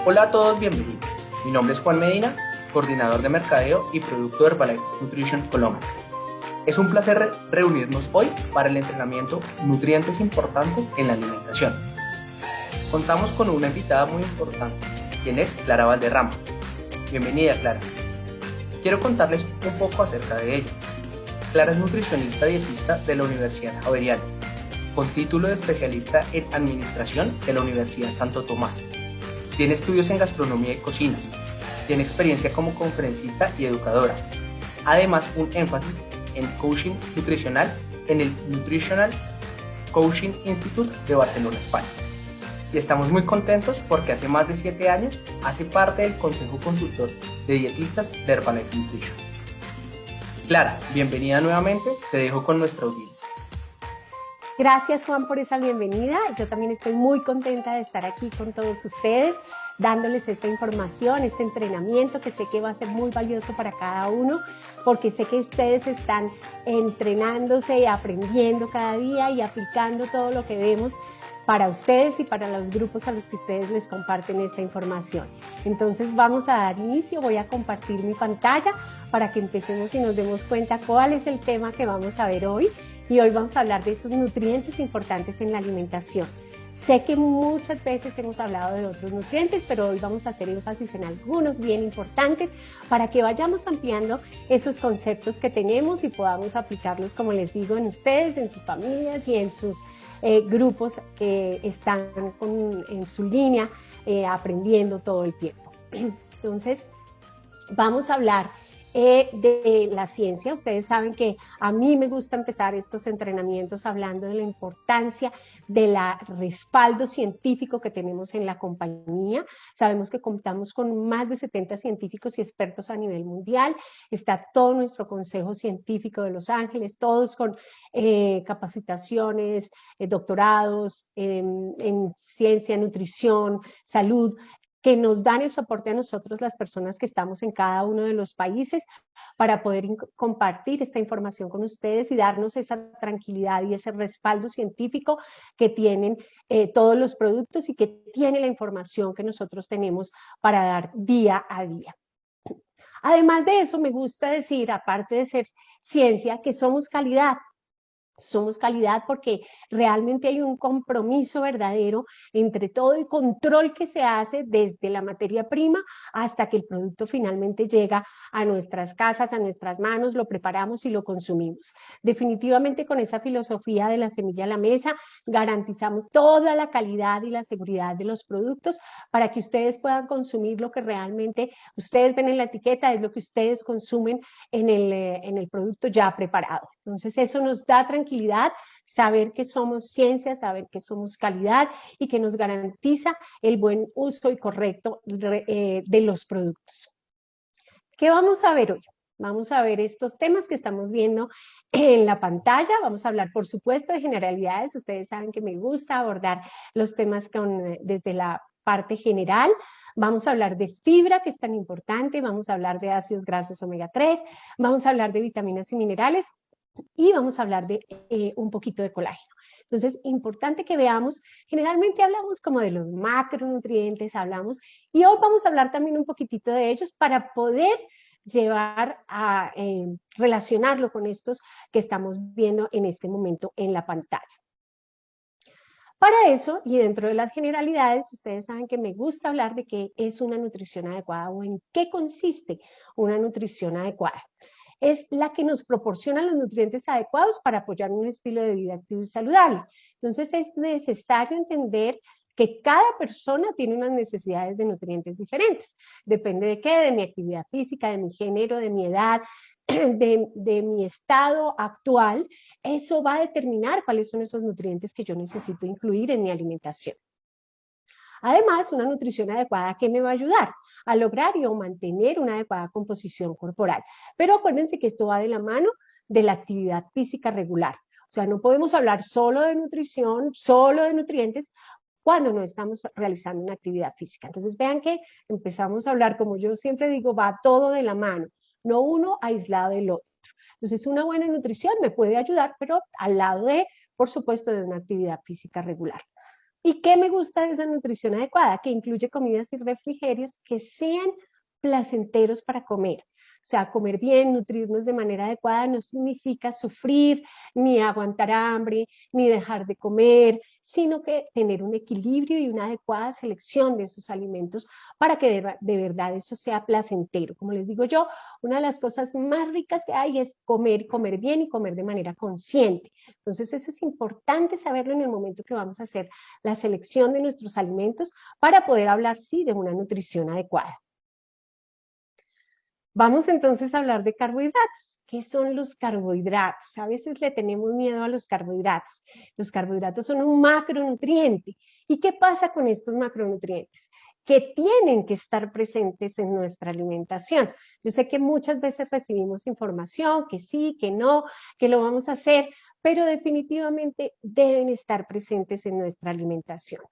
Hola a todos, bienvenidos. Mi nombre es Juan Medina, coordinador de mercadeo y producto de Herbalife Nutrition Colombia. Es un placer reunirnos hoy para el entrenamiento Nutrientes Importantes en la Alimentación. Contamos con una invitada muy importante, quien es Clara Valderrama. Bienvenida, Clara. Quiero contarles un poco acerca de ella. Clara es nutricionista dietista de la Universidad Javeriana, con título de especialista en Administración de la Universidad Santo Tomás. Tiene estudios en gastronomía y cocina. Tiene experiencia como conferencista y educadora. Además, un énfasis en coaching nutricional en el Nutritional Coaching Institute de Barcelona, España. Y estamos muy contentos porque hace más de 7 años hace parte del Consejo Consultor de Dietistas de Herbalife Nutrition. Clara, bienvenida nuevamente. Te dejo con nuestra audiencia. Gracias, Juan, por esa bienvenida. Yo también estoy muy contenta de estar aquí con todos ustedes, dándoles esta información, este entrenamiento que sé que va a ser muy valioso para cada uno, porque sé que ustedes están entrenándose y aprendiendo cada día y aplicando todo lo que vemos para ustedes y para los grupos a los que ustedes les comparten esta información. Entonces vamos a dar inicio, voy a compartir mi pantalla para que empecemos y nos demos cuenta cuál es el tema que vamos a ver hoy. Y hoy vamos a hablar de esos nutrientes importantes en la alimentación. Sé que muchas veces hemos hablado de otros nutrientes, pero hoy vamos a hacer énfasis en algunos bien importantes para que vayamos ampliando esos conceptos que tenemos y podamos aplicarlos, como les digo, en ustedes, en sus familias y en sus grupos que están en su línea aprendiendo todo el tiempo. Entonces, vamos a hablar de la ciencia. Ustedes saben que a mí me gusta empezar estos entrenamientos hablando de la importancia del respaldo científico que tenemos en la compañía. Sabemos que contamos con más de 70 científicos y expertos a nivel mundial. Está todo nuestro Consejo Científico de Los Ángeles, todos con capacitaciones, doctorados en ciencia, nutrición, salud, que nos dan el soporte a nosotros, las personas que estamos en cada uno de los países, para poder compartir esta información con ustedes y darnos esa tranquilidad y ese respaldo científico que tienen todos los productos y que tiene la información que nosotros tenemos para dar día a día. Además de eso, me gusta decir, aparte de ser ciencia, que somos calidad. Somos calidad porque realmente hay un compromiso verdadero entre todo el control que se hace desde la materia prima hasta que el producto finalmente llega a nuestras casas, a nuestras manos, lo preparamos y lo consumimos. Definitivamente con esa filosofía de la semilla a la mesa garantizamos toda la calidad y la seguridad de los productos para que ustedes puedan consumir lo que realmente ustedes ven en la etiqueta, es lo que ustedes consumen en el producto ya preparado. Entonces eso nos da tranquilidad, saber que somos ciencia, saber que somos calidad y que nos garantiza el buen uso y correcto de los productos. ¿Qué vamos a ver hoy? Vamos a ver estos temas que estamos viendo en la pantalla. Vamos a hablar, por supuesto, de generalidades. Ustedes saben que me gusta abordar los temas desde la parte general. Vamos a hablar de fibra, que es tan importante. Vamos a hablar de ácidos grasos omega 3. Vamos a hablar de vitaminas y minerales. Y vamos a hablar de un poquito de colágeno. Entonces, importante que veamos, generalmente hablamos como de los macronutrientes, y hoy vamos a hablar también un poquitito de ellos para poder llevar a relacionarlo con estos que estamos viendo en este momento en la pantalla. Para eso, y dentro de las generalidades, ustedes saben que me gusta hablar de qué es una nutrición adecuada o en qué consiste una nutrición adecuada. Es la que nos proporciona los nutrientes adecuados para apoyar un estilo de vida activo y saludable. Entonces es necesario entender que cada persona tiene unas necesidades de nutrientes diferentes. Depende de qué, de mi actividad física, de mi género, de mi edad, de mi estado actual. Eso va a determinar cuáles son esos nutrientes que yo necesito incluir en mi alimentación. Además, una nutrición adecuada, ¿qué me va a ayudar? A lograr y a mantener una adecuada composición corporal. Pero acuérdense que esto va de la mano de la actividad física regular. O sea, no podemos hablar solo de nutrición, solo de nutrientes, cuando no estamos realizando una actividad física. Entonces, vean que empezamos a hablar, como yo siempre digo, va todo de la mano, no uno aislado del otro. Entonces, una buena nutrición me puede ayudar, pero al lado de, por supuesto, de una actividad física regular. ¿Y qué me gusta de esa nutrición adecuada? Que incluye comidas y refrigerios que sean placenteros para comer. O sea, comer bien, nutrirnos de manera adecuada no significa sufrir, ni aguantar hambre, ni dejar de comer, sino que tener un equilibrio y una adecuada selección de esos alimentos para que de verdad eso sea placentero. Como les digo yo, una de las cosas más ricas que hay es comer, comer bien y comer de manera consciente. Entonces eso es importante saberlo en el momento que vamos a hacer la selección de nuestros alimentos para poder hablar, sí, de una nutrición adecuada. Vamos entonces a hablar de carbohidratos. ¿Qué son los carbohidratos? A veces le tenemos miedo a los carbohidratos. Los carbohidratos son un macronutriente. ¿Y qué pasa con estos macronutrientes? Que tienen que estar presentes en nuestra alimentación. Yo sé que muchas veces recibimos información, que sí, que no, que lo vamos a hacer, pero definitivamente deben estar presentes en nuestra alimentación.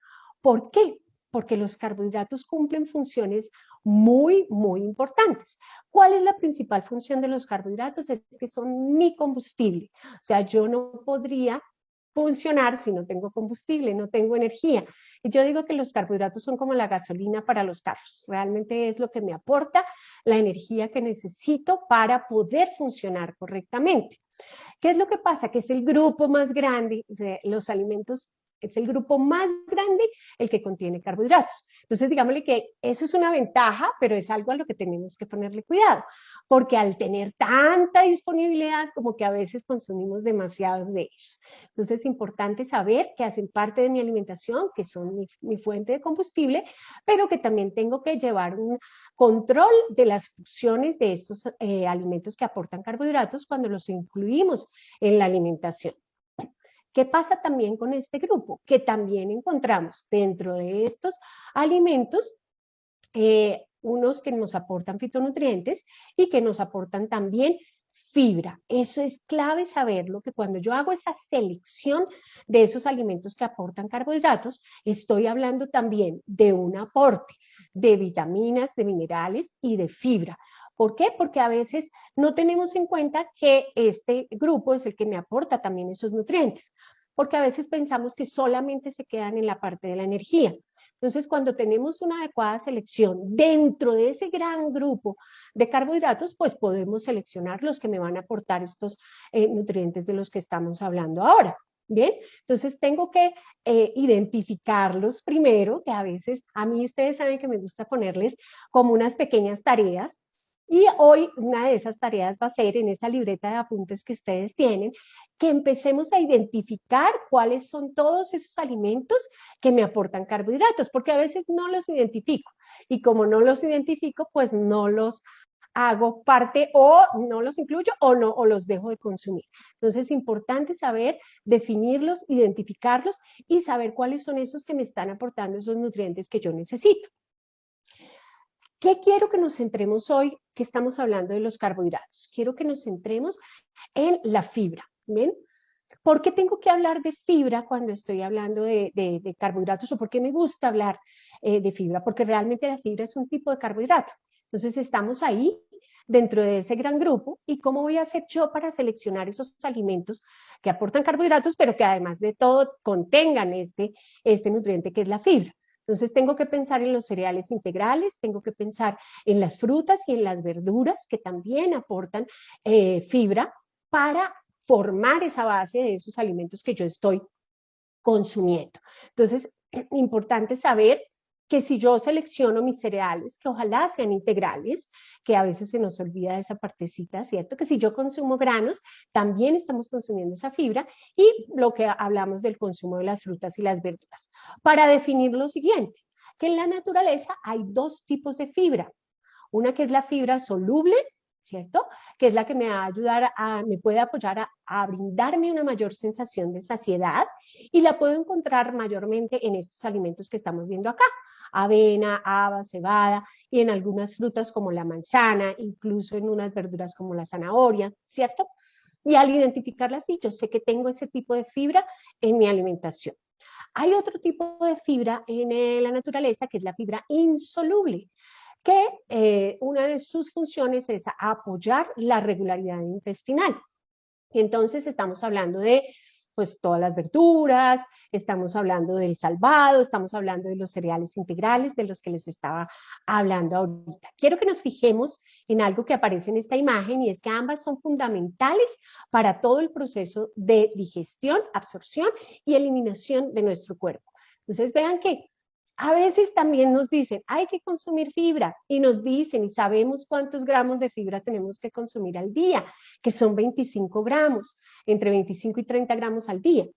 ¿Por qué? Porque los carbohidratos cumplen funciones muy importantes. ¿Cuál es la principal función de los carbohidratos? Es que son mi combustible. O sea, yo no podría funcionar si no tengo combustible, no tengo energía. Y yo digo que los carbohidratos son como la gasolina para los carros. Realmente es lo que me aporta la energía que necesito para poder funcionar correctamente. ¿Qué es lo que pasa? Que es el grupo más grande, los alimentos es el grupo más grande el que contiene carbohidratos. Entonces, digámosle que eso es una ventaja, pero es algo a lo que tenemos que ponerle cuidado, porque al tener tanta disponibilidad, como que a veces consumimos demasiados de ellos. Entonces, es importante saber que hacen parte de mi alimentación, que son mi fuente de combustible, pero que también tengo que llevar un control de las funciones de estos alimentos que aportan carbohidratos cuando los incluimos en la alimentación. ¿Qué pasa también con este grupo? Que también encontramos dentro de estos alimentos unos que nos aportan fitonutrientes y que nos aportan también fibra. Eso es clave saberlo, que cuando yo hago esa selección de esos alimentos que aportan carbohidratos, estoy hablando también de un aporte de vitaminas, de minerales y de fibra. ¿Por qué? Porque a veces no tenemos en cuenta que este grupo es el que me aporta también esos nutrientes, porque a veces pensamos que solamente se quedan en la parte de la energía. Entonces, cuando tenemos una adecuada selección dentro de ese gran grupo de carbohidratos, pues podemos seleccionar los que me van a aportar estos nutrientes de los que estamos hablando ahora. Bien, entonces tengo que identificarlos primero, que a veces a mí ustedes saben que me gusta ponerles como unas pequeñas tareas. Y hoy una de esas tareas va a ser en esa libreta de apuntes que ustedes tienen, que empecemos a identificar cuáles son todos esos alimentos que me aportan carbohidratos, porque a veces no los identifico. Y como no los identifico, pues no los hago parte o no los incluyo o no o los dejo de consumir. Entonces es importante saber definirlos, identificarlos y saber cuáles son esos que me están aportando esos nutrientes que yo necesito. ¿Qué quiero que nos centremos hoy que estamos hablando de los carbohidratos? Quiero que nos centremos en la fibra, ¿bien? ¿Por qué tengo que hablar de fibra cuando estoy hablando de carbohidratos o por qué me gusta hablar de fibra? Porque realmente la fibra es un tipo de carbohidrato. Entonces estamos ahí dentro de ese gran grupo y cómo voy a hacer yo para seleccionar esos alimentos que aportan carbohidratos, pero que además de todo contengan este nutriente que es la fibra. Entonces tengo que pensar en los cereales integrales, tengo que pensar en las frutas y en las verduras que también aportan fibra para formar esa base de esos alimentos que yo estoy consumiendo. Entonces, importante saber que si yo selecciono mis cereales, que ojalá sean integrales, que a veces se nos olvida esa partecita, ¿cierto? Que si yo consumo granos, también estamos consumiendo esa fibra y lo que hablamos del consumo de las frutas y las verduras. Para definir lo siguiente, que en la naturaleza hay dos tipos de fibra. Una que es la fibra soluble, ¿cierto? Que es la que me va a ayudar me puede apoyar a brindarme una mayor sensación de saciedad y la puedo encontrar mayormente en estos alimentos que estamos viendo acá. Avena, haba, cebada y en algunas frutas como la manzana, incluso en unas verduras como la zanahoria, ¿cierto? Y al identificarla así, yo sé que tengo ese tipo de fibra en mi alimentación. Hay otro tipo de fibra en la naturaleza que es la fibra insoluble, que una de sus funciones es apoyar la regularidad intestinal. Entonces estamos hablando de pues todas las verduras, estamos hablando del salvado, estamos hablando de los cereales integrales de los que les estaba hablando ahorita. Quiero que nos fijemos en algo que aparece en esta imagen y es que ambas son fundamentales para todo el proceso de digestión, absorción y eliminación de nuestro cuerpo. Entonces vean que a veces también nos dicen, hay que consumir fibra, y nos dicen y sabemos cuántos gramos de fibra tenemos que consumir al día, que son 25 gramos, entre 25 y 30 gramos al día.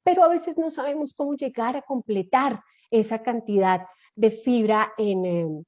Pero a veces no sabemos cómo llegar a completar esa cantidad de fibra en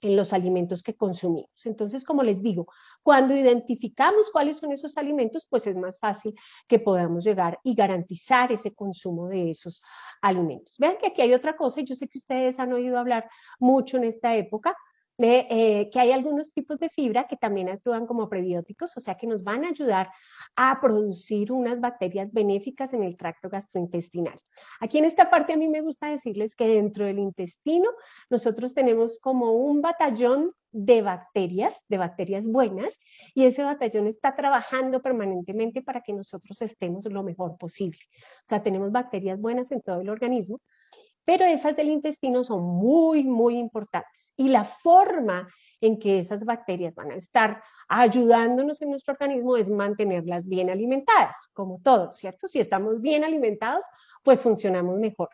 los alimentos que consumimos. Entonces, como les digo, cuando identificamos cuáles son esos alimentos, pues es más fácil que podamos llegar y garantizar ese consumo de esos alimentos. Vean que aquí hay otra cosa, y yo sé que ustedes han oído hablar mucho en esta época, de que hay algunos tipos de fibra que también actúan como prebióticos, o sea que nos van a ayudar a producir unas bacterias benéficas en el tracto gastrointestinal. Aquí en esta parte a mí me gusta decirles que dentro del intestino nosotros tenemos como un batallón de bacterias buenas, y ese batallón está trabajando permanentemente para que nosotros estemos lo mejor posible. O sea, tenemos bacterias buenas en todo el organismo, pero esas del intestino son muy, muy importantes. Y la forma en que esas bacterias van a estar ayudándonos en nuestro organismo es mantenerlas bien alimentadas, como todo, ¿cierto? Si estamos bien alimentados, pues funcionamos mejor.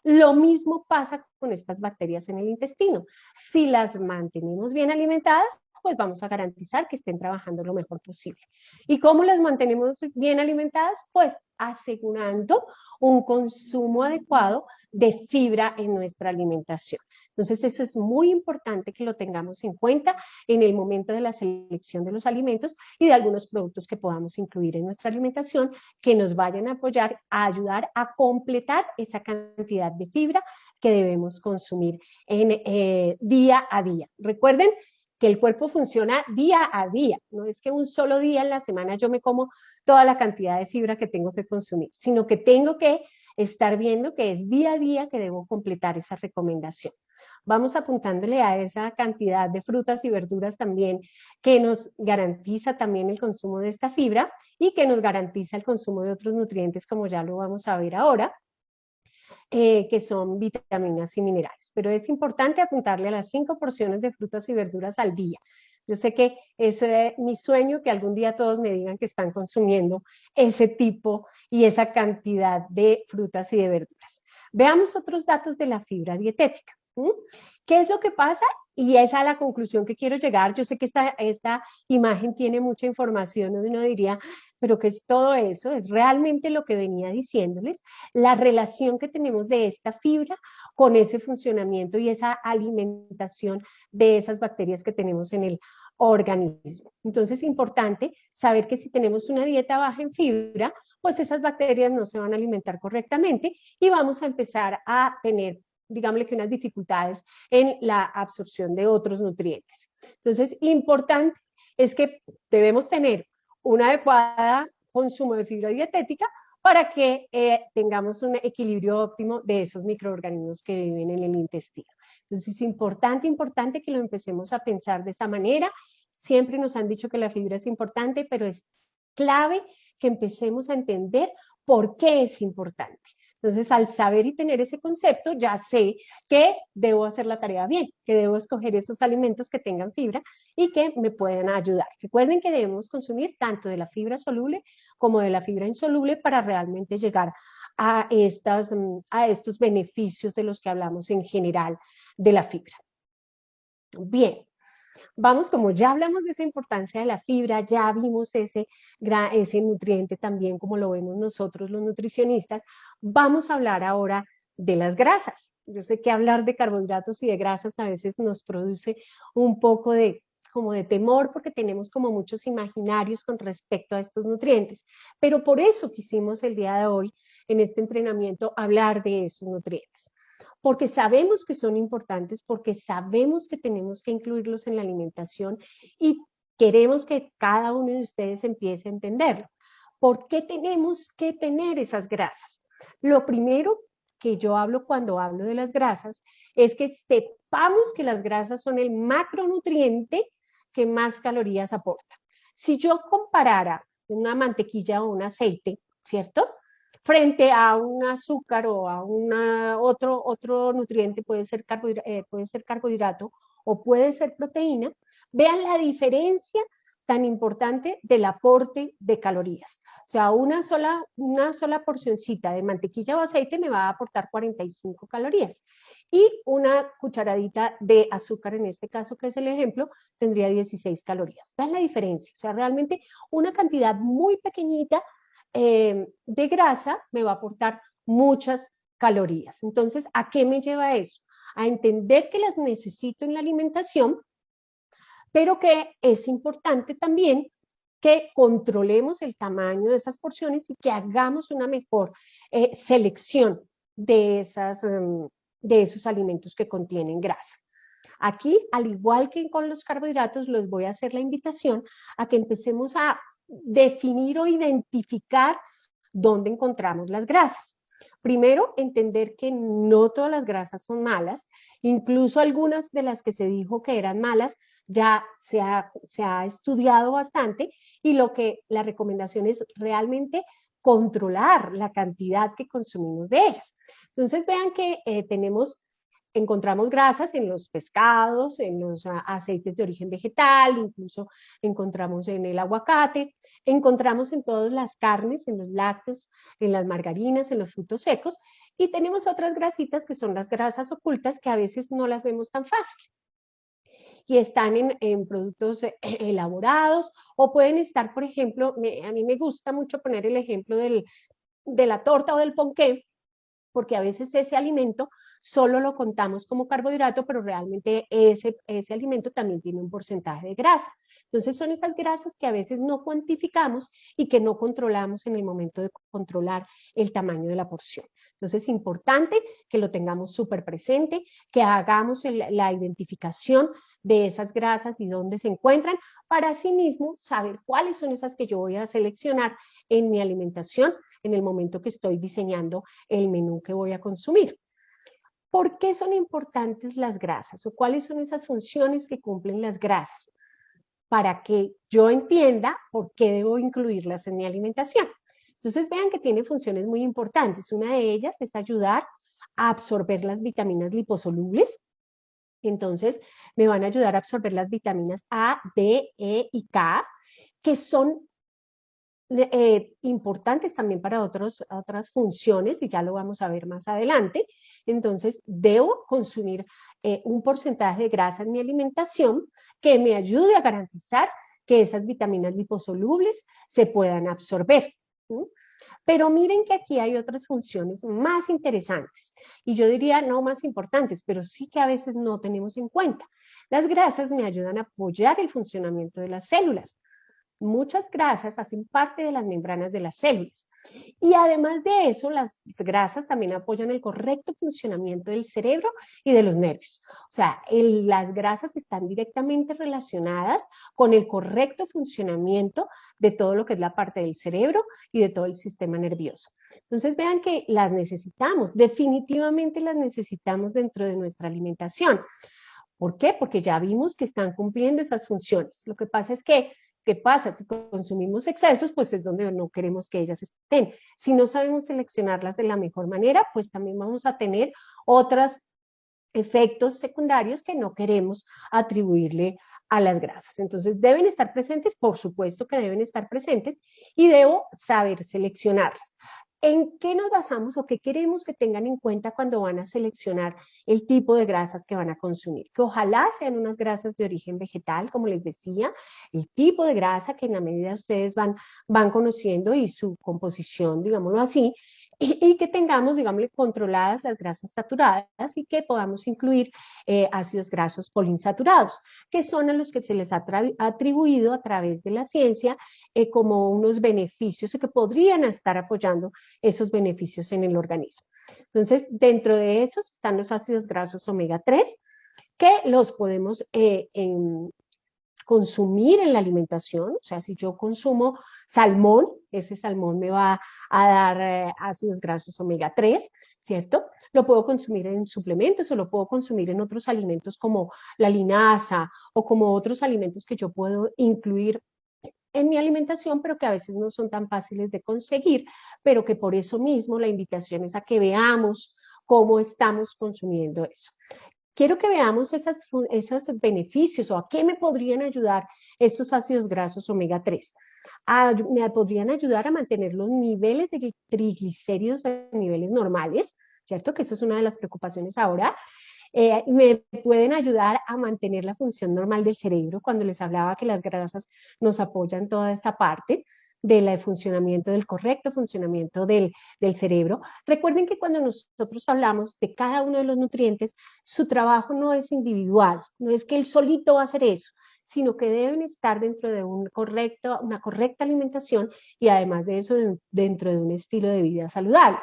Lo mismo pasa con estas bacterias en el intestino. Si las mantenemos bien alimentadas, pues vamos a garantizar que estén trabajando lo mejor posible. ¿Y cómo las mantenemos bien alimentadas? Pues asegurando un consumo adecuado de fibra en nuestra alimentación. Entonces, eso es muy importante que lo tengamos en cuenta en el momento de la selección de los alimentos y de algunos productos que podamos incluir en nuestra alimentación que nos vayan a apoyar, a ayudar a completar esa cantidad de fibra que debemos consumir día a día. Recuerden que el cuerpo funciona día a día, no es que un solo día en la semana yo me como toda la cantidad de fibra que tengo que consumir, sino que tengo que estar viendo que es día a día que debo completar esa recomendación. Vamos apuntándole a esa cantidad de frutas y verduras también que nos garantiza también el consumo de esta fibra y que nos garantiza el consumo de otros nutrientes, como ya lo vamos a ver ahora, que son vitaminas y minerales. Pero es importante apuntarle a las 5 porciones de frutas y verduras al día. Yo sé que ese es mi sueño, que algún día todos me digan que están consumiendo ese tipo y esa cantidad de frutas y de verduras. Veamos otros datos de la fibra dietética. ¿Qué es lo que pasa? Y esa es la conclusión que quiero llegar. Yo sé que esta imagen tiene mucha información, uno diría, pero ¿qué es todo eso? Es realmente lo que venía diciéndoles, la relación que tenemos de esta fibra con ese funcionamiento y esa alimentación de esas bacterias que tenemos en el organismo. Entonces es importante saber que si tenemos una dieta baja en fibra, pues esas bacterias no se van a alimentar correctamente y vamos a empezar a tener, digámosle que unas dificultades en la absorción de otros nutrientes. Entonces, importante es que debemos tener un adecuado consumo de fibra dietética para que tengamos un equilibrio óptimo de esos microorganismos que viven en el intestino. Entonces, es importante que lo empecemos a pensar de esa manera. Siempre nos han dicho que la fibra es importante, pero es clave que empecemos a entender por qué es importante. Entonces, al saber y tener ese concepto, ya sé que debo hacer la tarea bien, que debo escoger esos alimentos que tengan fibra y que me puedan ayudar. Recuerden que debemos consumir tanto de la fibra soluble como de la fibra insoluble para realmente llegar a estos beneficios de los que hablamos en general de la fibra. Bien. Vamos, como ya hablamos de esa importancia de la fibra, ya vimos ese nutriente también como lo vemos nosotros los nutricionistas, vamos a hablar ahora de las grasas. Yo sé que hablar de carbohidratos y de grasas a veces nos produce un poco como de temor porque tenemos como muchos imaginarios con respecto a estos nutrientes, pero por eso quisimos el día de hoy en este entrenamiento hablar de esos nutrientes. Porque sabemos que son importantes, porque sabemos que tenemos que incluirlos en la alimentación y queremos que cada uno de ustedes empiece a entenderlo. ¿Por qué tenemos que tener esas grasas? Lo primero que yo hablo cuando hablo de las grasas es que sepamos que las grasas son el macronutriente que más calorías aporta. Si yo comparara una mantequilla o un aceite, ¿cierto? frente a un azúcar o a otro nutriente, puede ser carbohidrato o puede ser proteína, vean la diferencia tan importante del aporte de calorías. O sea, una sola porcioncita de mantequilla o aceite me va a aportar 45 calorías y una cucharadita de azúcar, en este caso que es el ejemplo, tendría 16 calorías. Vean la diferencia, o sea, realmente una cantidad muy pequeñita de grasa me va a aportar muchas calorías. Entonces, ¿a qué me lleva eso? A entender que las necesito en la alimentación, pero que es importante también que controlemos el tamaño de esas porciones y que hagamos una mejor selección de esos alimentos que contienen grasa. Aquí, al igual que con los carbohidratos, les voy a hacer la invitación a que empecemos a definir o identificar dónde encontramos las grasas. Primero, entender que no todas las grasas son malas, incluso algunas de las que se dijo que eran malas ya se ha estudiado bastante y la recomendación es realmente controlar la cantidad que consumimos de ellas. Entonces vean que encontramos grasas en los pescados, en los aceites de origen vegetal, incluso encontramos en el aguacate, encontramos en todas las carnes, en los lácteos, en las margarinas, en los frutos secos, y tenemos otras grasitas que son las grasas ocultas que a veces no las vemos tan fácil y están en productos elaborados o pueden estar, por ejemplo, a mí me gusta mucho poner el ejemplo de la torta o del ponqué, porque a veces ese alimento solo lo contamos como carbohidrato, pero realmente ese alimento también tiene un porcentaje de grasa. Entonces son esas grasas que a veces no cuantificamos y que no controlamos en el momento de controlar el tamaño de la porción. Entonces es importante que lo tengamos súper presente, que hagamos la identificación de esas grasas y dónde se encuentran, para asimismo saber cuáles son esas que yo voy a seleccionar en mi alimentación en el momento que estoy diseñando el menú que voy a consumir. ¿Por qué son importantes las grasas o cuáles son esas funciones que cumplen las grasas? Para que yo entienda por qué debo incluirlas en mi alimentación. Entonces vean que tiene funciones muy importantes. Una de ellas es ayudar a absorber las vitaminas liposolubles. Entonces me van a ayudar a absorber las vitaminas A, D, E y K, que son importantes también para otras funciones y ya lo vamos a ver más adelante. Entonces, debo consumir un porcentaje de grasa en mi alimentación que me ayude a garantizar que esas vitaminas liposolubles se puedan absorber. ¿Sí? Pero miren que aquí hay otras funciones más interesantes y yo diría no más importantes, pero sí que a veces no tenemos en cuenta. Las grasas me ayudan a apoyar el funcionamiento de las células. Muchas grasas hacen parte de las membranas de las células. Y además de eso, las grasas también apoyan el correcto funcionamiento del cerebro y de los nervios. O sea, las grasas están directamente relacionadas con el correcto funcionamiento de todo lo que es la parte del cerebro y de todo el sistema nervioso. Entonces vean que las necesitamos, definitivamente las necesitamos dentro de nuestra alimentación. ¿Por qué? Porque ya vimos que están cumpliendo esas funciones. Lo que pasa es que ¿qué pasa? Si consumimos excesos, pues es donde no queremos que ellas estén. Si no sabemos seleccionarlas de la mejor manera, pues también vamos a tener otros efectos secundarios que no queremos atribuirle a las grasas. Entonces, deben estar presentes, por supuesto que deben estar presentes, y debo saber seleccionarlas. ¿En qué nos basamos o qué queremos que tengan en cuenta cuando van a seleccionar el tipo de grasas que van a consumir? Que ojalá sean unas grasas de origen vegetal, como les decía, el tipo de grasa que en la medida ustedes van conociendo y su composición, digámoslo así, y que tengamos, digámosle, controladas las grasas saturadas y que podamos incluir ácidos grasos poliinsaturados, que son a los que se les ha atribuido a través de la ciencia como unos beneficios y que podrían estar apoyando esos beneficios en el organismo. Entonces, dentro de esos están los ácidos grasos omega 3, que los podemos consumir en la alimentación, o sea, si yo consumo salmón, ese salmón me va a dar ácidos grasos omega 3, ¿cierto? Lo puedo consumir en suplementos o lo puedo consumir en otros alimentos como la linaza o como otros alimentos que yo puedo incluir en mi alimentación, pero que a veces no son tan fáciles de conseguir, pero que por eso mismo la invitación es a que veamos cómo estamos consumiendo eso. Quiero que veamos esos beneficios o a qué me podrían ayudar estos ácidos grasos omega 3. Me podrían ayudar a mantener los niveles de triglicéridos a niveles normales, ¿cierto? Que esa es una de las preocupaciones ahora. Me pueden ayudar a mantener la función normal del cerebro, cuando les hablaba que las grasas nos apoyan toda esta parte del funcionamiento, del correcto funcionamiento del cerebro. Recuerden que cuando nosotros hablamos de cada uno de los nutrientes, su trabajo no es individual, no es que él solito va a hacer eso, sino que deben estar dentro de una correcta alimentación y además de eso dentro de un estilo de vida saludable.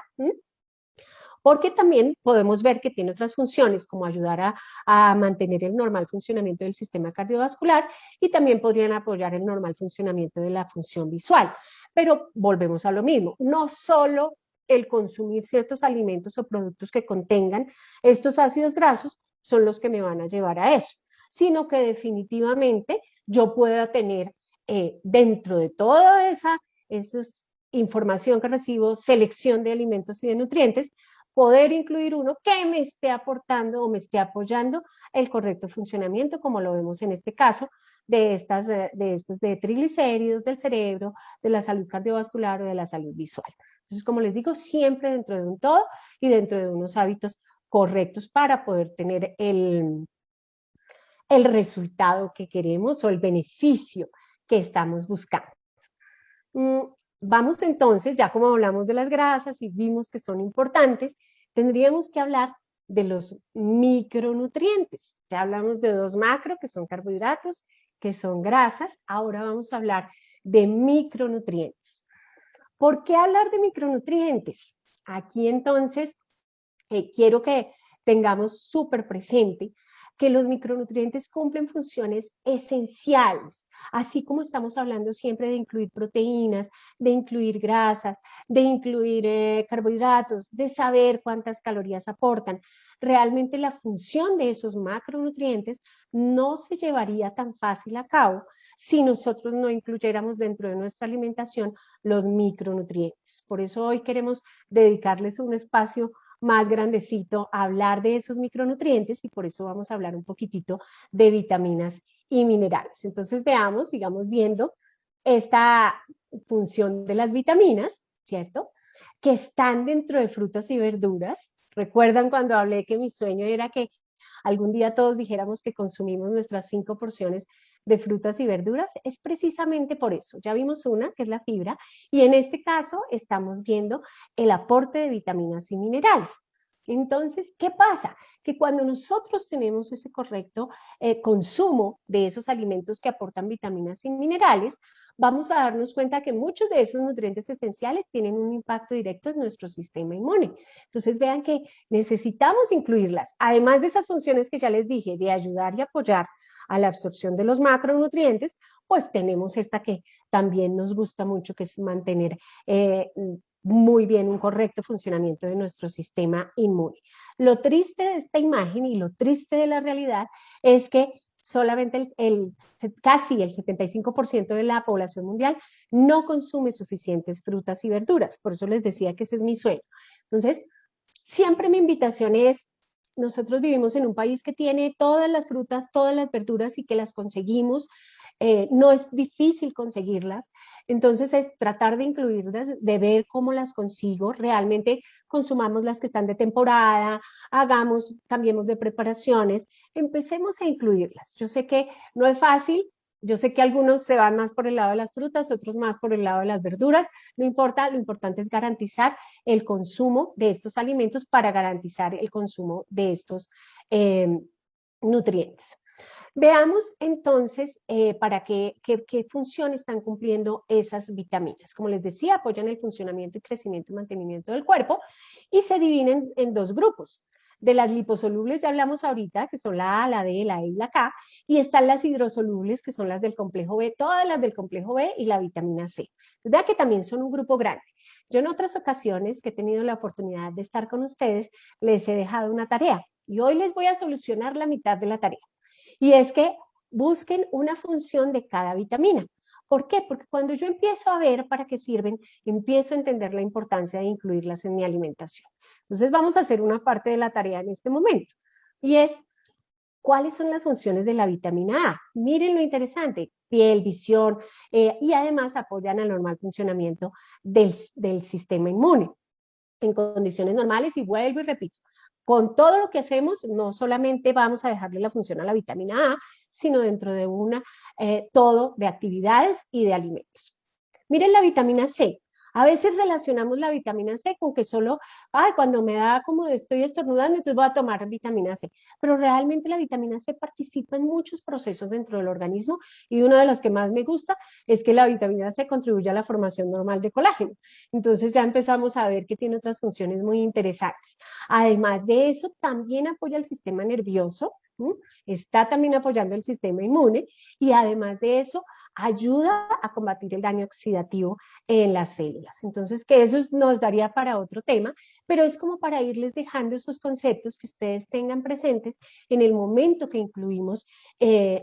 Porque también podemos ver que tiene otras funciones como ayudar a mantener el normal funcionamiento del sistema cardiovascular y también podrían apoyar el normal funcionamiento de la función visual. Pero volvemos a lo mismo, no solo el consumir ciertos alimentos o productos que contengan estos ácidos grasos son los que me van a llevar a eso, sino que definitivamente yo pueda tener dentro de toda esa información que recibo, selección de alimentos y de nutrientes, poder incluir uno que me esté aportando o me esté apoyando el correcto funcionamiento, como lo vemos en este caso, de estos de triglicéridos, del cerebro, de la salud cardiovascular o de la salud visual. Entonces, como les digo, siempre dentro de un todo y dentro de unos hábitos correctos para poder tener el resultado que queremos o el beneficio que estamos buscando. Vamos entonces, ya como hablamos de las grasas y vimos que son importantes, tendríamos que hablar de los micronutrientes. Ya hablamos de dos macro, que son carbohidratos, que son grasas. Ahora vamos a hablar de micronutrientes. ¿Por qué hablar de micronutrientes? Aquí entonces quiero que tengamos súper presente que los micronutrientes cumplen funciones esenciales, así como estamos hablando siempre de incluir proteínas, de incluir grasas, de incluir carbohidratos, de saber cuántas calorías aportan. Realmente la función de esos macronutrientes no se llevaría tan fácil a cabo si nosotros no incluyéramos dentro de nuestra alimentación los micronutrientes. Por eso hoy queremos dedicarles un espacio más grandecito a hablar de esos micronutrientes y por eso vamos a hablar un poquitito de vitaminas y minerales. Entonces veamos, sigamos viendo esta función de las vitaminas, ¿cierto? Que están dentro de frutas y verduras. ¿Recuerdan cuando hablé que mi sueño era que algún día todos dijéramos que consumimos nuestras 5 porciones de frutas y verduras? Es precisamente por eso. Ya vimos una, que es la fibra, y en este caso estamos viendo el aporte de vitaminas y minerales. Entonces, ¿qué pasa? Que cuando nosotros tenemos ese correcto consumo de esos alimentos que aportan vitaminas y minerales, vamos a darnos cuenta que muchos de esos nutrientes esenciales tienen un impacto directo en nuestro sistema inmune. Entonces, vean que necesitamos incluirlas, además de esas funciones que ya les dije, de ayudar y apoyar a la absorción de los macronutrientes, pues tenemos esta que también nos gusta mucho, que es mantener muy bien un correcto funcionamiento de nuestro sistema inmune. Lo triste de esta imagen y lo triste de la realidad es que solamente casi el 75% de la población mundial no consume suficientes frutas y verduras. Por eso les decía que ese es mi sueño. Entonces, siempre mi invitación es, nosotros vivimos en un país que tiene todas las frutas, todas las verduras y que las conseguimos. No es difícil conseguirlas, entonces es tratar de incluirlas, de ver cómo las consigo, realmente consumamos las que están de temporada, cambiemos de preparaciones, empecemos a incluirlas. Yo sé que no es fácil, yo sé que algunos se van más por el lado de las frutas, otros más por el lado de las verduras, no importa, lo importante es garantizar el consumo de estos alimentos para garantizar el consumo de estos nutrientes. Veamos entonces para qué función están cumpliendo esas vitaminas. Como les decía, apoyan el funcionamiento y crecimiento y mantenimiento del cuerpo y se dividen en dos grupos. De las liposolubles ya hablamos ahorita, que son la A, la D, la E y la K, y están las hidrosolubles, que son las del complejo B, todas las del complejo B y la vitamina C. ¿Verdad? Que también son un grupo grande. Yo en otras ocasiones que he tenido la oportunidad de estar con ustedes, les he dejado una tarea y hoy les voy a solucionar la mitad de la tarea. Y es que busquen una función de cada vitamina. ¿Por qué? Porque cuando yo empiezo a ver para qué sirven, empiezo a entender la importancia de incluirlas en mi alimentación. Entonces vamos a hacer una parte de la tarea en este momento, y es, ¿cuáles son las funciones de la vitamina A? Miren lo interesante, piel, visión, y además apoyan al normal funcionamiento del sistema inmune en condiciones normales, y vuelvo y repito, con todo lo que hacemos, no solamente vamos a dejarle la función a la vitamina A, sino dentro de todo de actividades y de alimentos. Miren la vitamina C. A veces relacionamos la vitamina C con que solo, ay, cuando me da como estoy estornudando, entonces voy a tomar vitamina C. Pero realmente la vitamina C participa en muchos procesos dentro del organismo, y uno de los que más me gusta es que la vitamina C contribuye a la formación normal de colágeno. Entonces ya empezamos a ver que tiene otras funciones muy interesantes. Además de eso, también apoya el sistema nervioso, está también apoyando el sistema inmune, y además de eso, ayuda a combatir el daño oxidativo en las células. Entonces, que eso nos daría para otro tema, pero es como para irles dejando esos conceptos que ustedes tengan presentes en el momento que incluimos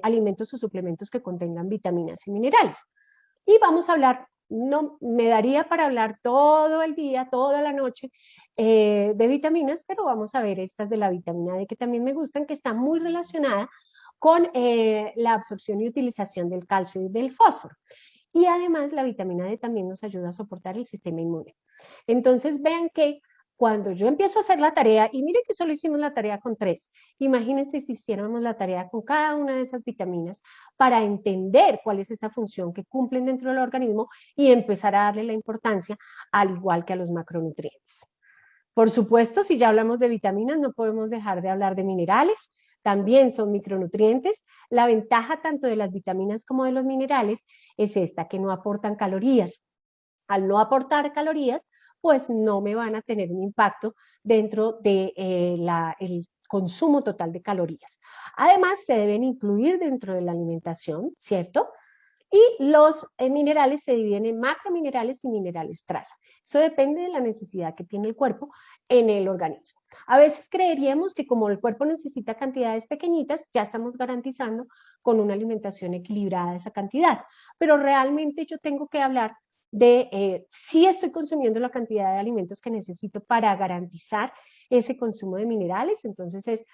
alimentos o suplementos que contengan vitaminas y minerales. Y vamos a hablar, no me daría para hablar todo el día, toda la noche de vitaminas, pero vamos a ver estas de la vitamina D que también me gustan, que está muy relacionada con la absorción y utilización del calcio y del fósforo. Y además la vitamina D también nos ayuda a soportar el sistema inmune. Entonces vean que cuando yo empiezo a hacer la tarea, y miren que solo hicimos la tarea con 3, imagínense si hiciéramos la tarea con cada una de esas vitaminas para entender cuál es esa función que cumplen dentro del organismo y empezar a darle la importancia, al igual que a los macronutrientes. Por supuesto, si ya hablamos de vitaminas, no podemos dejar de hablar de minerales, también son micronutrientes. La ventaja tanto de las vitaminas como de los minerales es esta, que no aportan calorías. Al no aportar calorías, pues no me van a tener un impacto dentro del consumo total de calorías. Además, se deben incluir dentro de la alimentación, ¿cierto? Y los minerales se dividen en macrominerales y minerales traza. Eso depende de la necesidad que tiene el cuerpo en el organismo. A veces creeríamos que como el cuerpo necesita cantidades pequeñitas, ya estamos garantizando con una alimentación equilibrada esa cantidad. Pero realmente yo tengo que hablar de si estoy consumiendo la cantidad de alimentos que necesito para garantizar ese consumo de minerales. Entonces es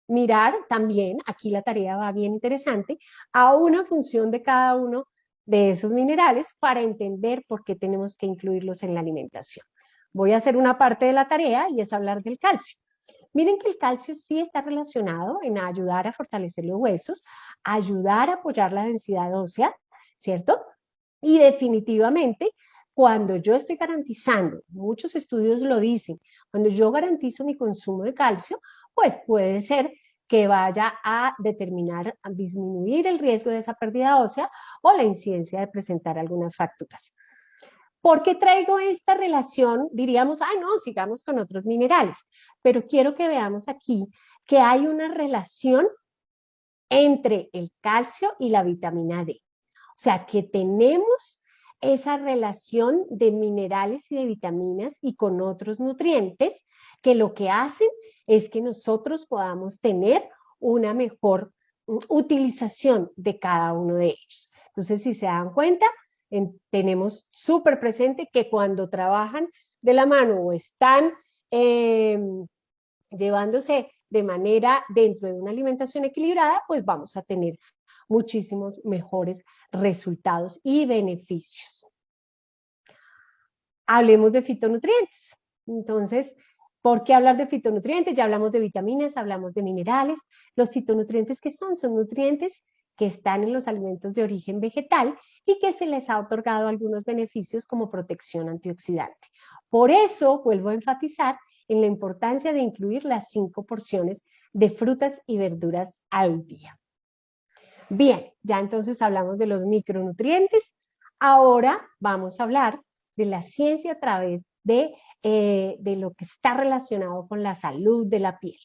mirar también, aquí la tarea va bien interesante, a una función de cada uno de esos minerales para entender por qué tenemos que incluirlos en la alimentación. Voy a hacer una parte de la tarea y es hablar del calcio. Miren que el calcio sí está relacionado en ayudar a fortalecer los huesos, ayudar a apoyar la densidad ósea, ¿cierto? Y definitivamente, cuando yo estoy garantizando, muchos estudios lo dicen, cuando yo garantizo mi consumo de calcio, pues puede ser que vaya a determinar, a disminuir el riesgo de esa pérdida ósea o la incidencia de presentar algunas fracturas. ¿Por qué traigo esta relación? Diríamos, ah, no, sigamos con otros minerales, pero quiero que veamos aquí que hay una relación entre el calcio y la vitamina D. O sea, que tenemos esa relación de minerales y de vitaminas y con otros nutrientes que lo que hacen es que nosotros podamos tener una mejor utilización de cada uno de ellos. Entonces, si se dan cuenta, tenemos súper presente que cuando trabajan de la mano o están llevándose de manera dentro de una alimentación equilibrada, pues vamos a tener muchísimos mejores resultados y beneficios. Hablemos de fitonutrientes. Entonces, ¿por qué hablar de fitonutrientes? Ya hablamos de vitaminas, hablamos de minerales. Los fitonutrientes, ¿qué son? Son nutrientes que están en los alimentos de origen vegetal y que se les ha otorgado algunos beneficios como protección antioxidante. Por eso, vuelvo a enfatizar en la importancia de incluir las 5 porciones de frutas y verduras al día. Bien, ya entonces hablamos de los micronutrientes. Ahora vamos a hablar de la ciencia a través de lo que está relacionado con la salud de la piel.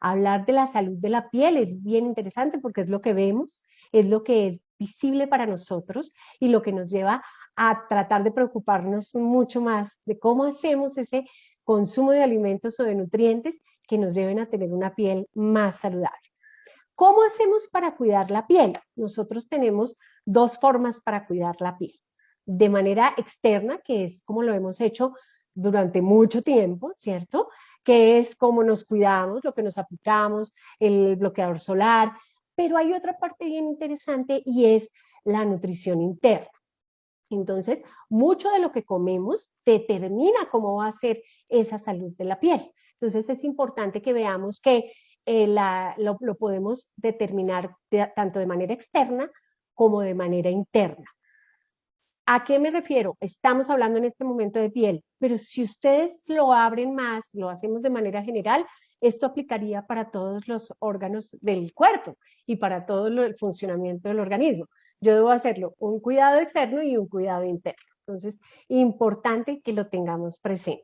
Hablar de la salud de la piel es bien interesante porque es lo que vemos, es lo que es visible para nosotros y lo que nos lleva a tratar de preocuparnos mucho más de cómo hacemos ese consumo de alimentos o de nutrientes que nos lleven a tener una piel más saludable. ¿Cómo hacemos para cuidar la piel? Nosotros tenemos dos formas para cuidar la piel. De manera externa, que es como lo hemos hecho durante mucho tiempo, ¿cierto? Que es cómo nos cuidamos, lo que nos aplicamos, el bloqueador solar, pero hay otra parte bien interesante y es la nutrición interna. Entonces, mucho de lo que comemos determina cómo va a ser esa salud de la piel. Entonces, es importante que veamos que lo podemos determinar tanto de manera externa como de manera interna. ¿A qué me refiero? Estamos hablando en este momento de piel, pero si ustedes lo abren más, lo hacemos de manera general, esto aplicaría para todos los órganos del cuerpo y para todo el funcionamiento del organismo. Yo debo hacerlo un cuidado externo y un cuidado interno. Entonces, importante que lo tengamos presente.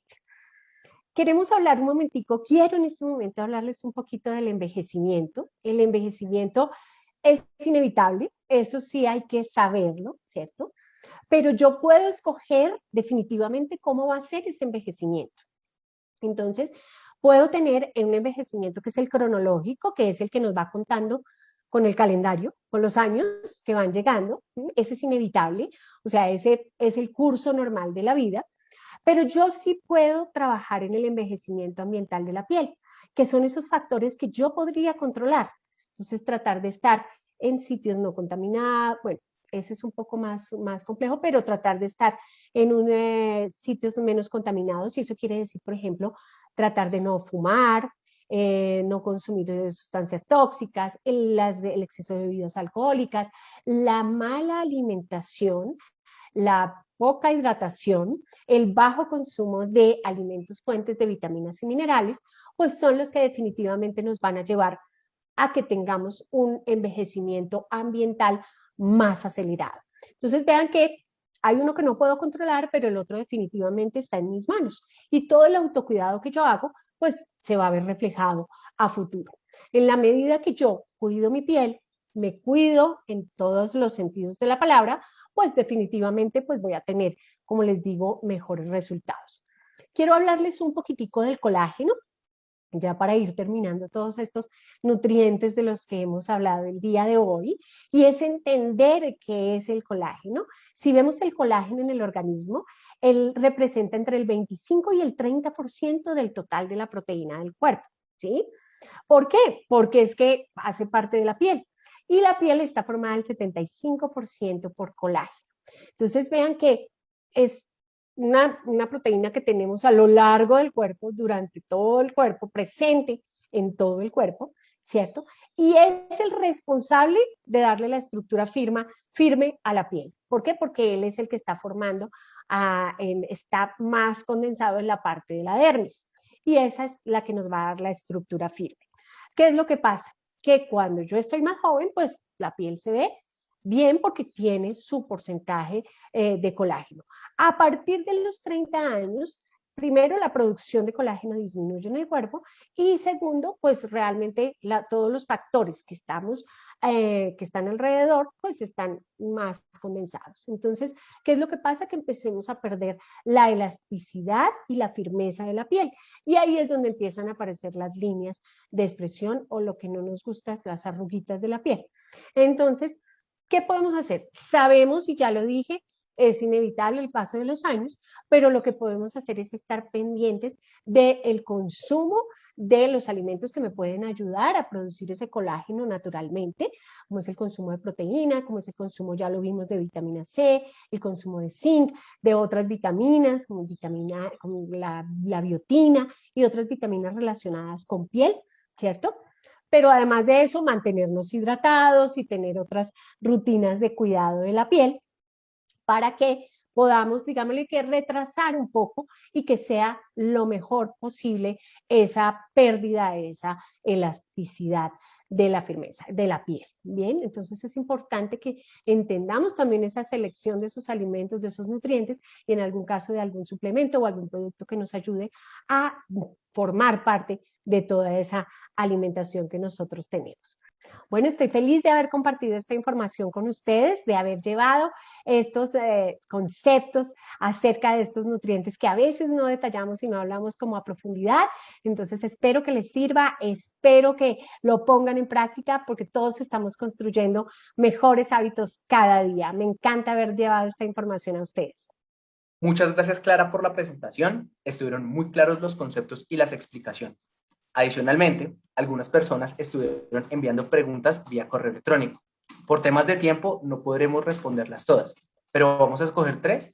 Queremos hablar un momentico, quiero en este momento hablarles un poquito del envejecimiento. El envejecimiento es inevitable, eso sí hay que saberlo, ¿cierto? Pero yo puedo escoger definitivamente cómo va a ser ese envejecimiento. Entonces, puedo tener un envejecimiento que es el cronológico, que es el que nos va contando con el calendario, con los años que van llegando. Ese es inevitable, o sea, ese es el curso normal de la vida. Pero yo sí puedo trabajar en el envejecimiento ambiental de la piel, que son esos factores que yo podría controlar. Entonces, tratar de estar en sitios no contaminados, bueno, ese es un poco más complejo, pero tratar de estar en sitios menos contaminados, y eso quiere decir, por ejemplo, tratar de no fumar, no consumir sustancias tóxicas, el exceso de bebidas alcohólicas, la mala alimentación, la poca hidratación, el bajo consumo de alimentos fuentes de vitaminas y minerales, pues son los que definitivamente nos van a llevar a que tengamos un envejecimiento ambiental más acelerado. Entonces vean que hay uno que no puedo controlar, pero el otro definitivamente está en mis manos. Y todo el autocuidado que yo hago, pues se va a ver reflejado a futuro. En la medida que yo cuido mi piel, me cuido en todos los sentidos de la palabra, pues definitivamente pues voy a tener, como les digo, mejores resultados. Quiero hablarles un poquitico del colágeno, ya para ir terminando todos estos nutrientes de los que hemos hablado el día de hoy, y es entender qué es el colágeno. Si vemos el colágeno en el organismo, él representa entre el 25 y el 30% del total de la proteína del cuerpo, ¿sí? ¿Por qué? Porque es que hace parte de la piel, y la piel está formada al 75% por colágeno. Entonces vean que es una proteína que tenemos a lo largo del cuerpo, durante todo el cuerpo, presente en todo el cuerpo, ¿cierto? Y es el responsable de darle la estructura firme a la piel. ¿Por qué? Porque él es el que está formando, está más condensado en la parte de la dermis. Y esa es la que nos va a dar la estructura firme. ¿Qué es lo que pasa? Que cuando yo estoy más joven, pues la piel se ve bien porque tiene su porcentaje de colágeno. A partir de los 30 años, primero la producción de colágeno disminuye en el cuerpo y segundo, pues realmente todos los factores que están alrededor, pues están más condensados. Entonces, ¿qué es lo que pasa? Que empecemos a perder la elasticidad y la firmeza de la piel. Y ahí es donde empiezan a aparecer las líneas de expresión o lo que no nos gusta, las arruguitas de la piel. Entonces, ¿qué podemos hacer? Sabemos, y ya lo dije, es inevitable el paso de los años, pero lo que podemos hacer es estar pendientes del consumo de los alimentos que me pueden ayudar a producir ese colágeno naturalmente, como es el consumo de proteína, como es el consumo, ya lo vimos, de vitamina C, el consumo de zinc, de otras vitaminas, como la biotina y otras vitaminas relacionadas con piel, ¿cierto? Pero además de eso, mantenernos hidratados y tener otras rutinas de cuidado de la piel para que podamos, digámosle, que retrasar un poco y que sea lo mejor posible esa pérdida, esa elasticidad de la firmeza, de la piel. Bien, entonces es importante que entendamos también esa selección de esos alimentos, de esos nutrientes, y en algún caso de algún suplemento o algún producto que nos ayude a formar parte de toda esa alimentación que nosotros tenemos. Bueno, estoy feliz de haber compartido esta información con ustedes, de haber llevado estos conceptos acerca de estos nutrientes que a veces no detallamos y no hablamos como a profundidad. Entonces, espero que les sirva, espero que lo pongan en práctica porque todos estamos construyendo mejores hábitos cada día. Me encanta haber llevado esta información a ustedes. Muchas gracias, Clara, por la presentación. Estuvieron muy claros los conceptos y las explicaciones. Adicionalmente, algunas personas estuvieron enviando preguntas vía correo electrónico. Por temas de tiempo no podremos responderlas todas, pero vamos a escoger 3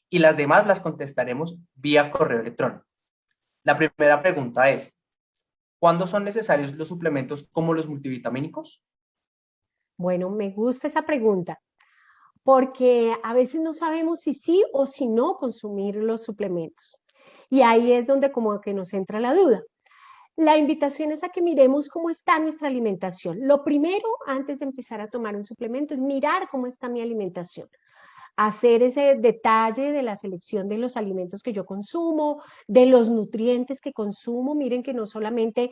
y las demás las contestaremos vía correo electrónico. La primera pregunta es, ¿cuándo son necesarios los suplementos como los multivitamínicos? Bueno, me gusta esa pregunta porque a veces no sabemos si sí o si no consumir los suplementos. Y ahí es donde como que nos entra la duda. La invitación es a que miremos cómo está nuestra alimentación. Lo primero, antes de empezar a tomar un suplemento, es mirar cómo está mi alimentación. Hacer ese detalle de la selección de los alimentos que yo consumo, de los nutrientes que consumo. Miren que no solamente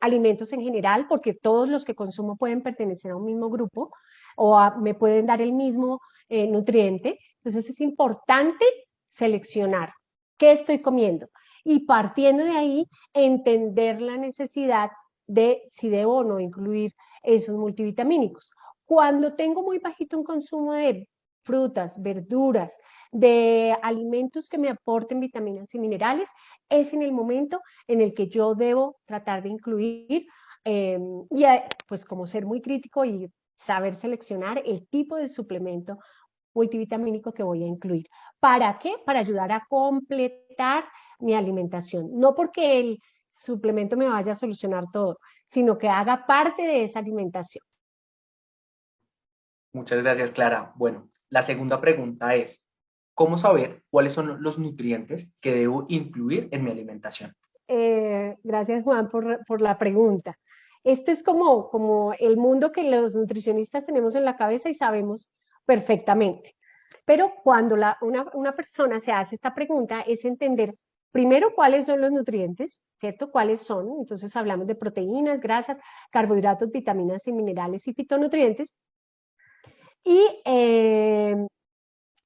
alimentos en general, porque todos los que consumo pueden pertenecer a un mismo grupo o me pueden dar el mismo nutriente. Entonces es importante seleccionar qué estoy comiendo y partiendo de ahí entender la necesidad de si debo o no incluir esos multivitamínicos. Cuando tengo muy bajito un consumo de frutas, verduras, de alimentos que me aporten vitaminas y minerales, es en el momento en el que yo debo tratar de incluir y pues como ser muy crítico y saber seleccionar el tipo de suplemento multivitamínico que voy a incluir. ¿Para qué? Para ayudar a completar mi alimentación. No porque el suplemento me vaya a solucionar todo, sino que haga parte de esa alimentación. Muchas gracias, Clara. Bueno, la segunda pregunta es, ¿cómo saber cuáles son los nutrientes que debo incluir en mi alimentación? Gracias, Juan, por la pregunta. Esto es como el mundo que los nutricionistas tenemos en la cabeza y sabemos perfectamente. Pero cuando una persona se hace esta pregunta es entender primero cuáles son los nutrientes, ¿cierto? ¿Cuáles son? Entonces hablamos de proteínas, grasas, carbohidratos, vitaminas y minerales y fitonutrientes. Y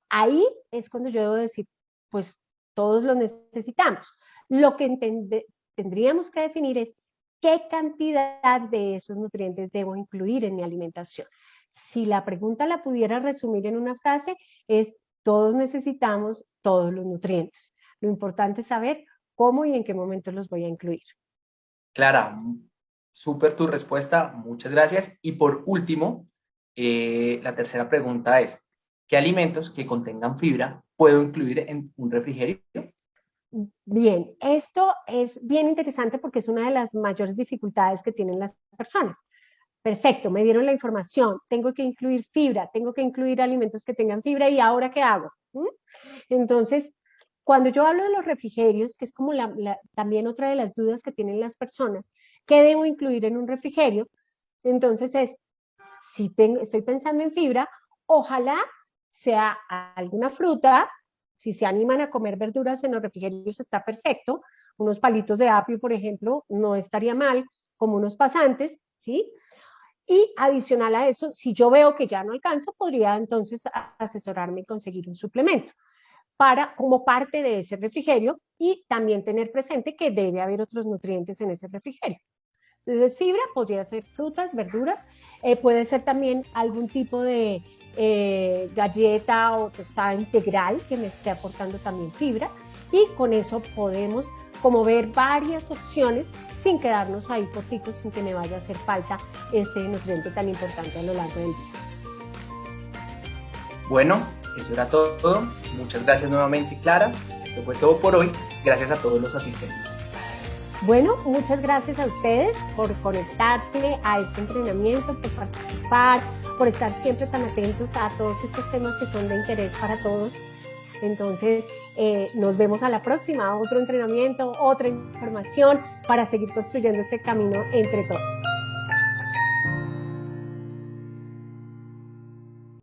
ahí es cuando yo debo decir, pues todos los necesitamos. Lo que tendríamos que definir es qué cantidad de esos nutrientes debo incluir en mi alimentación. Si la pregunta la pudiera resumir en una frase, es todos necesitamos todos los nutrientes. Lo importante es saber cómo y en qué momento los voy a incluir. Clara, súper tu respuesta, muchas gracias. Y por último, la tercera pregunta es, ¿qué alimentos que contengan fibra puedo incluir en un refrigerio? Bien, esto es bien interesante porque es una de las mayores dificultades que tienen las personas. Perfecto, me dieron la información, tengo que incluir fibra, tengo que incluir alimentos que tengan fibra y ahora ¿qué hago? Entonces, cuando yo hablo de los refrigerios, que es como también otra de las dudas que tienen las personas, ¿qué debo incluir en un refrigerio? Entonces es, si estoy pensando en fibra, ojalá sea alguna fruta, si se animan a comer verduras en los refrigerios está perfecto, unos palitos de apio, por ejemplo, no estaría mal, como unos pasantes, ¿sí? Y adicional a eso, si yo veo que ya no alcanzo, podría entonces asesorarme y conseguir un suplemento como parte de ese refrigerio y también tener presente que debe haber otros nutrientes en ese refrigerio. Entonces, fibra podría ser frutas, verduras, puede ser también algún tipo de galleta o tostada integral que me esté aportando también fibra y con eso podemos como ver varias opciones sin quedarnos ahí corticos, sin que me vaya a hacer falta este nutriente tan importante a lo largo del día. Bueno, eso era todo. Muchas gracias nuevamente, Clara. Esto fue todo por hoy. Gracias a todos los asistentes. Bueno, muchas gracias a ustedes por conectarse a este entrenamiento, por participar, por estar siempre tan atentos a todos estos temas que son de interés para todos. Entonces, nos vemos a la próxima, otro entrenamiento, otra información para seguir construyendo este camino entre todos.